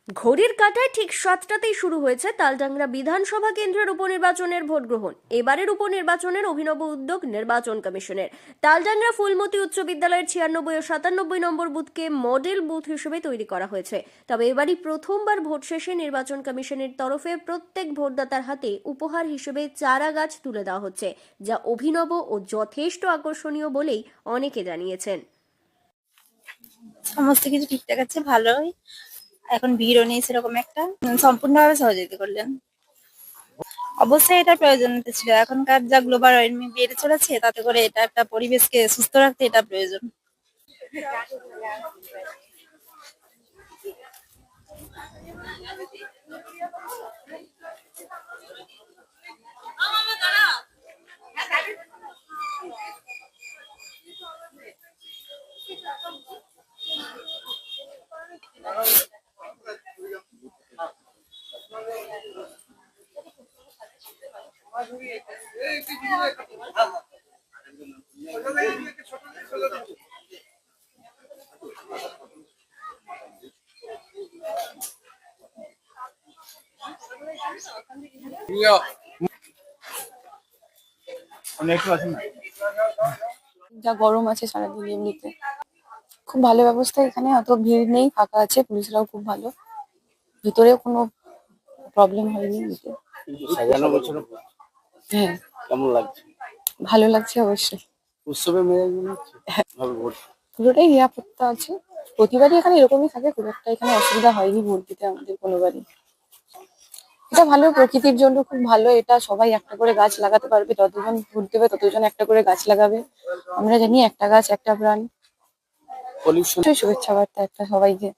ঘড়ির কাঁটায় ঠিক 7টাতেই শুরু হয়েছে তালডাংরা বিধানসভা কেন্দ্রের উপনির্বাচনের ভোট গ্রহণ। এবারের উপনির্বাচনের অভিনব উদ্যোগ নির্বাচন কমিশনের। তালডাংরা ফুলমতি উচ্চ বিদ্যালয়ের 96 ও 97 নম্বর বুথকে মডেল বুথ হিসেবে তৈরি করা হয়েছে। তবে এবারই প্রথমবার ভোট শেষে নির্বাচন কমিশনের তরফে প্রত্যেক ভোটদাতার হাতে উপহার হিসেবে চারা গাছ তুলে দেওয়া হচ্ছে, যা অভিনব ও যথেষ্ট আকর্ষণীয় বলেই অনেকে জানিয়েছেন। সমস্ত কিছু ঠিকঠাক আছে, ভালোই। এখন ভিড়ও নেই সেরকম একটা। সম্পূর্ণভাবে সহযোগিতা করলেন। অবশ্যই এটা প্রয়োজন ছিল। এখনকার যা গ্লোবাল ওয়ার্মিং বেড়ে চলেছে, তাতে করে এটা একটা পরিবেশকে সুস্থ রাখতে এটা প্রয়োজন। যা গরম আছে সারাদিন এমনিতে খুব ভালো ব্যবস্থা। এখানে অত ভিড় নেই, ফাঁকা আছে, পুলিশরাও খুব ভালো, ভিতরেও কোনো প্রবলেম হয়নি এমনিতে। সাজানো গোছানো হ্যাঁ, কেমন লাগছে? ভালো লাগছে অবশ্যই। উৎসবের মেজাজ মনে হচ্ছে ভাবে ভোট। পুরোটাই নিরাপত্তা আছে। প্রতিবারই এখানে এরকমই থাকে, খুব একটা এখানে অসুবিধা হয়নি ভোট দিতে আমাদের কোনোবারই। এটা ভালো, প্রকৃতির জন্য খুব ভালো। এটা সবাই একটা করে গাছ লাগাতে পারবে, যতজন ভোট দেবে ততজন একটা করে গাছ লাগাবে। আমরা জানি একটা গাছ একটা প্রাণ। পলিউশন অবশ্যই শুভেচ্ছা বার্তা একটা সবাইকে।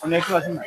আপনি একটু আছেন না?